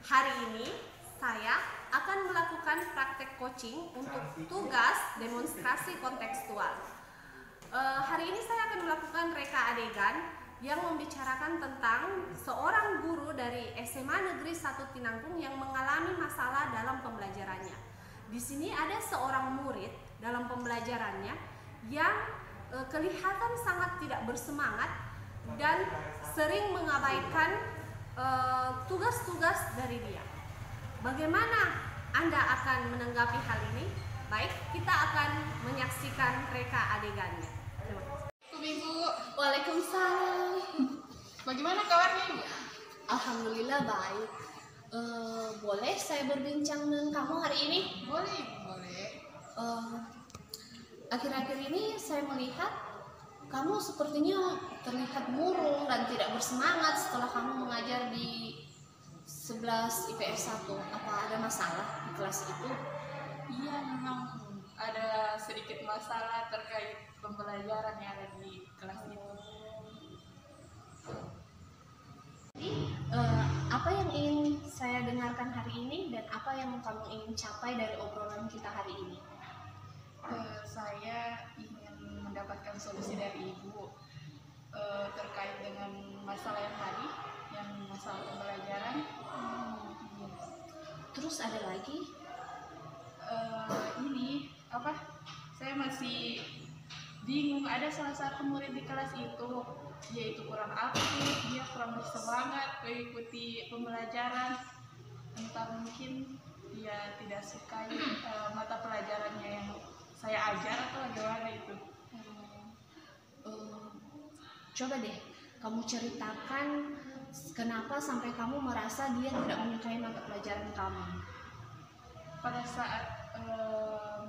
Hari ini saya akan melakukan praktek coaching untuk tugas demonstrasi kontekstual. Hari ini saya akan melakukan reka adegan yang membicarakan tentang seorang guru dari SMA Negeri 1 Tinanggung yang mengalami masalah dalam pembelajarannya. Di sini ada seorang murid dalam pembelajarannya yang kelihatan sangat tidak bersemangat dan sering mengabaikan tugas-tugas dari dia. Bagaimana Anda akan menanggapi hal ini? Baik, kita akan menyaksikan reka adegannya. Terima kasih. Ibu, Waalaikumsalam. bagaimana kabarnya Ibu? Alhamdulillah baik. Boleh saya berbincang dengan kamu hari ini? Boleh Ibu, boleh. Akhir-akhir ini saya melihat kamu sepertinya terlihat murung dan tidak bersemangat setelah kamu mengajar di 11 IPS 1. Apa ada masalah di kelas itu? Iya, memang ada sedikit masalah terkait pembelajaran yang ada di kelas itu. Jadi, apa yang ingin saya dengarkan hari ini dan apa yang kamu ingin capai dari obrolan kita hari ini? Saya ingin mendapatkan solusi dari Ibu terkait dengan masalah yang tadi, yang masalah pembelajaran. Terus ada lagi? Ini apa? Saya masih bingung. Ada salah satu murid di kelas itu, dia itu kurang aktif, dia kurang bersemangat mengikuti pembelajaran. Entah mungkin dia tidak suka mata pelajarannya yang saya ajar atau bagaimana itu. Coba deh kamu ceritakan kenapa sampai kamu merasa dia tidak menyukai mata pelajaran kamu. Pada saat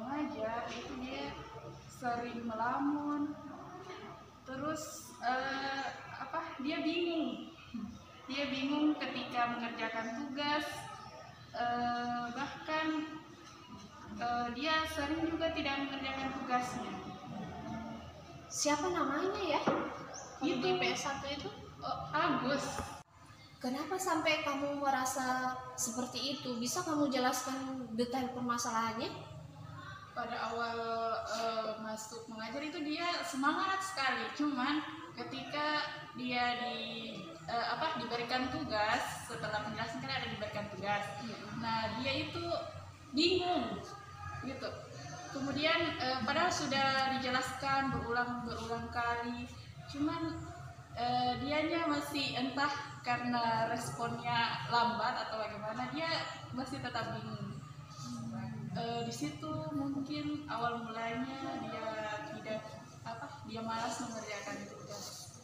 mengajar itu dia sering melamun, terus dia bingung ketika mengerjakan tugas, bahkan dia sering juga tidak mengerjakan tugasnya. Siapa namanya ya? Itu Di PS1 itu? Agus. Kenapa sampai kamu merasa seperti itu? Bisa kamu jelaskan detail permasalahannya? Pada awal masuk mengajar itu dia semangat sekali, cuman ketika dia diberikan tugas, setelah penjelasan kan ada diberikan tugas, nah dia itu bingung gitu. Kemudian padahal sudah dijelaskan berulang kali, cuman dianya masih entah karena responnya lambat atau bagaimana, dia masih tetap bingung. Di situ mungkin awal mulanya dia malas mengerjakan tugas.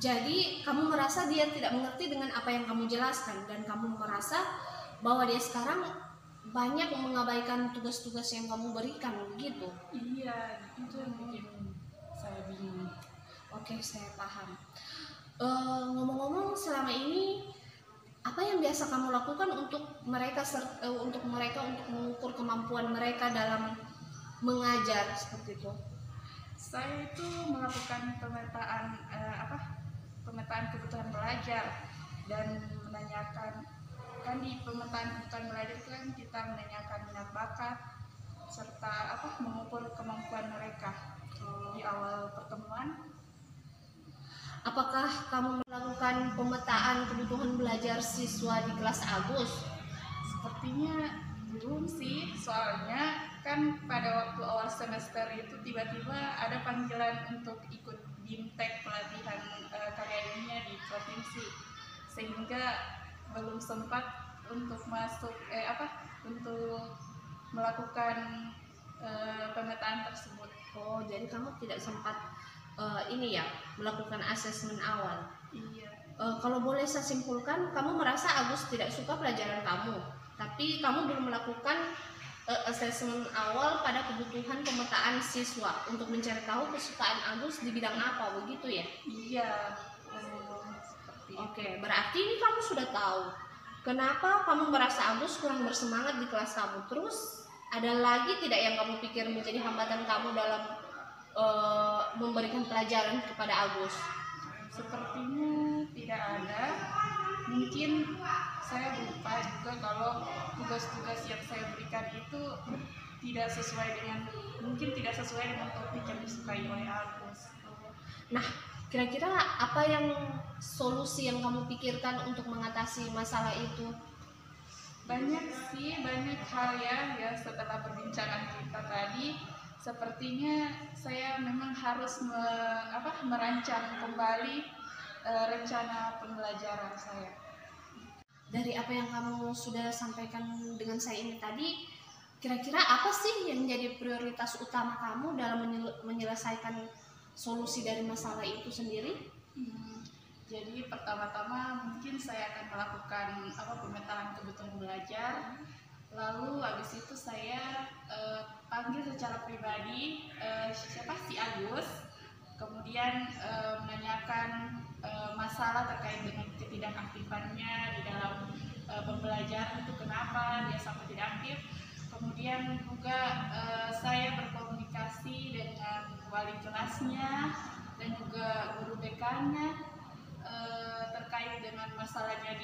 Jadi kamu merasa dia tidak mengerti dengan apa yang kamu jelaskan dan kamu merasa bahwa dia sekarang banyak mengabaikan tugas-tugas yang kamu berikan, begitu? Iya, itu yang bikin saya bingung. Oke, saya paham. Ngomong-ngomong, selama ini apa yang biasa kamu lakukan untuk mereka untuk mengukur kemampuan mereka dalam mengajar seperti itu? Saya itu melakukan pemetaan kebutuhan belajar dan menanyakan, kan di pemetaan kebutuhan belajar itu kan kita menanyakan minat bakat serta mengukur kemampuan mereka di awal pertemuan. Apakah kamu melakukan pemetaan kebutuhan belajar siswa di kelas Agus? Sepertinya belum sih, soalnya kan pada waktu awal semester itu tiba-tiba ada panggilan untuk ikut BIMTEK, pelatihan karya ilmiah di provinsi, sehingga belum sempat untuk untuk melakukan pemetaan tersebut. Oh, jadi kamu tidak sempat melakukan asesmen awal. Iya. Kalau boleh saya simpulkan, kamu merasa Agus tidak suka pelajaran kamu, tapi kamu belum melakukan asesmen awal pada kebutuhan pemetaan siswa untuk mencari tahu kesukaan Agus di bidang apa, begitu ya? Iya. Oke, berarti ini kamu sudah tahu kenapa kamu merasa Agus kurang bersemangat di kelas kamu. Terus ada lagi tidak yang kamu pikir menjadi hambatan kamu dalam memberikan pelajaran kepada Agus? Sepertinya tidak ada. mungkin saya lupa juga kalau tugas-tugas yang saya berikan itu tidak sesuai dengan topik yang disukai oleh Agus. Nah, kira-kira apa yang solusi yang kamu pikirkan untuk mengatasi masalah itu? Banyak hal ya setelah perbincangan kita tadi, sepertinya saya memang harus merancang kembali rencana pembelajaran saya. Dari apa yang kamu sudah sampaikan dengan saya ini tadi, kira-kira apa sih yang menjadi prioritas utama kamu dalam menyelesaikan solusi dari masalah itu sendiri? Jadi pertama-tama mungkin saya akan melakukan pemetaan kebutuhan belajar. Lalu habis itu saya panggil secara pribadi siapa si Agus, kemudian menanyakan masalah terkait dengan ketidakaktifannya di dalam pembelajaran itu, kenapa dia sampai tidak aktif. Kemudian juga saya berkomunikasi dengan wali kelasnya dan juga guru BK-nya terkait dengan masalahnya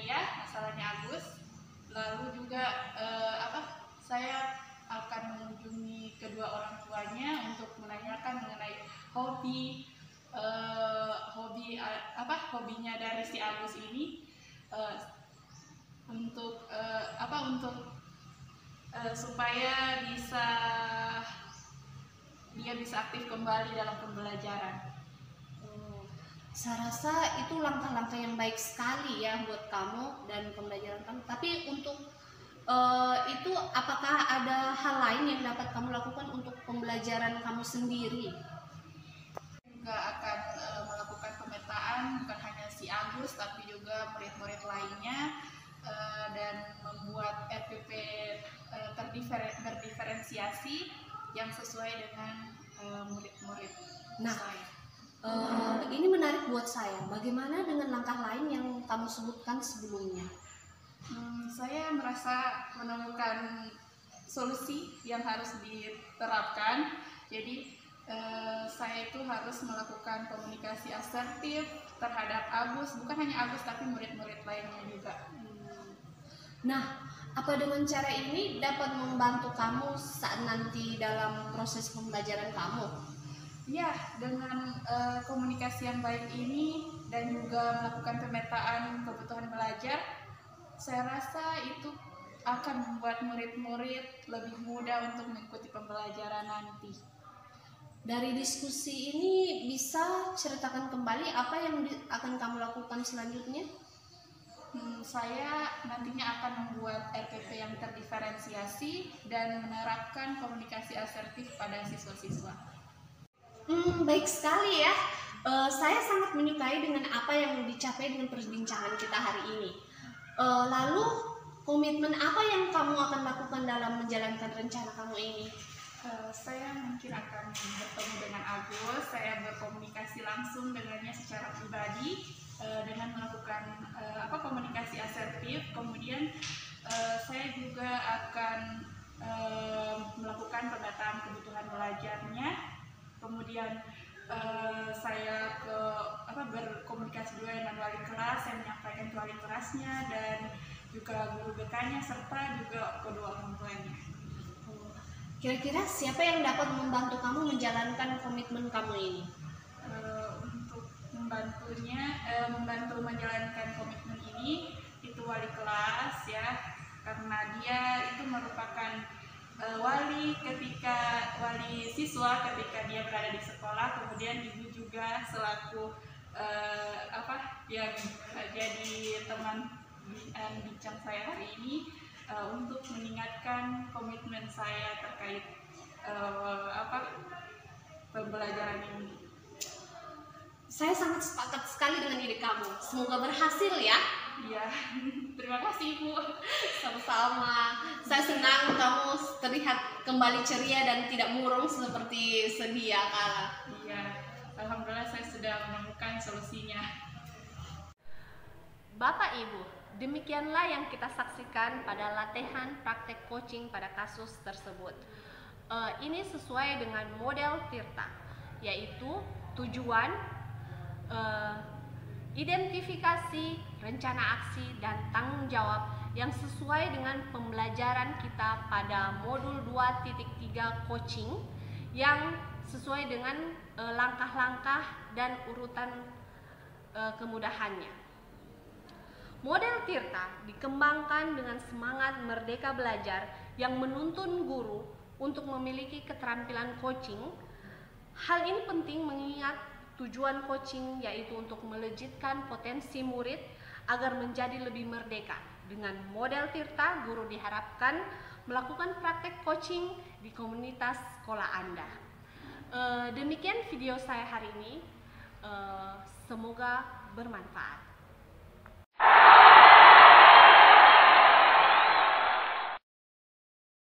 Agus. Lalu juga saya akan mengunjungi kedua orang tuanya untuk menanyakan mengenai hobinya dari si Agus ini, supaya dia bisa aktif kembali dalam pembelajaran. Saya rasa itu langkah-langkah yang baik sekali ya buat kamu dan pembelajaran kamu. Tapi untuk itu apakah ada hal lain yang dapat kamu lakukan untuk pembelajaran kamu sendiri? Juga akan melakukan pemetaan bukan hanya si Agus tapi juga murid-murid lainnya, dan membuat RPP berdiferensiasi yang sesuai dengan murid-murid saya. Ini menarik buat saya. Bagaimana dengan langkah lain yang kamu sebutkan sebelumnya? Saya merasa menemukan solusi yang harus diterapkan. Jadi saya itu harus melakukan komunikasi asertif terhadap Agus, bukan hanya Agus tapi murid-murid lainnya juga. Nah, apa dengan cara ini dapat membantu kamu saat nanti dalam proses pembelajaran kamu? Ya, dengan komunikasi yang baik ini dan juga melakukan pemetaan kebutuhan belajar, saya rasa itu akan membuat murid-murid lebih mudah untuk mengikuti pembelajaran nanti. Dari diskusi ini bisa ceritakan kembali apa yang akan kamu lakukan selanjutnya? Saya nantinya akan membuat RPP yang terdiferensiasi dan menerapkan komunikasi asertif pada siswa-siswa. Baik sekali ya. Saya sangat menyukai dengan apa yang dicapai dengan perbincangan kita hari ini. Lalu komitmen apa yang kamu akan lakukan dalam menjalankan rencana kamu ini? Saya mungkin akan bertemu dengan Agus. Saya berkomunikasi langsung dengannya secara pribadi dengan melakukan komunikasi asertif. Kemudian saya juga akan melakukan pemetaan kebutuhan belajarnya. Kemudian saya berkomunikasi juga dengan wali kelas, saya menyampaikan ke wali kelasnya dan juga guru BK-nya serta juga kedua orang tuanya. Kira-kira siapa yang dapat membantu kamu menjalankan komitmen kamu ini? Untuk membantu menjalankan komitmen ini itu wali kelas ya, karena dia itu merupakan wali siswa ketika dia berada di sekolah. Kemudian ibu juga selaku yang jadi teman bincang saya hari ini untuk mengingatkan komitmen saya terkait pembelajaran ini. Saya sangat sepakat sekali dengan ide kamu. Semoga berhasil ya. Iya, terima kasih Ibu. Sama-sama. Saya senang kamu terlihat kembali ceria dan tidak murung seperti sedia kala. Iya, alhamdulillah saya sudah menemukan solusinya. Bapak Ibu, demikianlah yang kita saksikan pada latihan praktek coaching pada kasus tersebut. Ini sesuai dengan model Tirta, yaitu tujuan, identifikasi, rencana aksi, dan tanggung jawab yang sesuai dengan pembelajaran kita pada modul 2.3 coaching yang sesuai dengan langkah-langkah dan urutan kemudahannya. Model Tirta dikembangkan dengan semangat merdeka belajar yang menuntun guru untuk memiliki keterampilan coaching. Hal ini penting mengingat tujuan coaching yaitu untuk melejitkan potensi murid agar menjadi lebih merdeka. Dengan model Tirta, guru diharapkan melakukan praktek coaching di komunitas sekolah Anda. Demikian video saya hari ini. Semoga bermanfaat.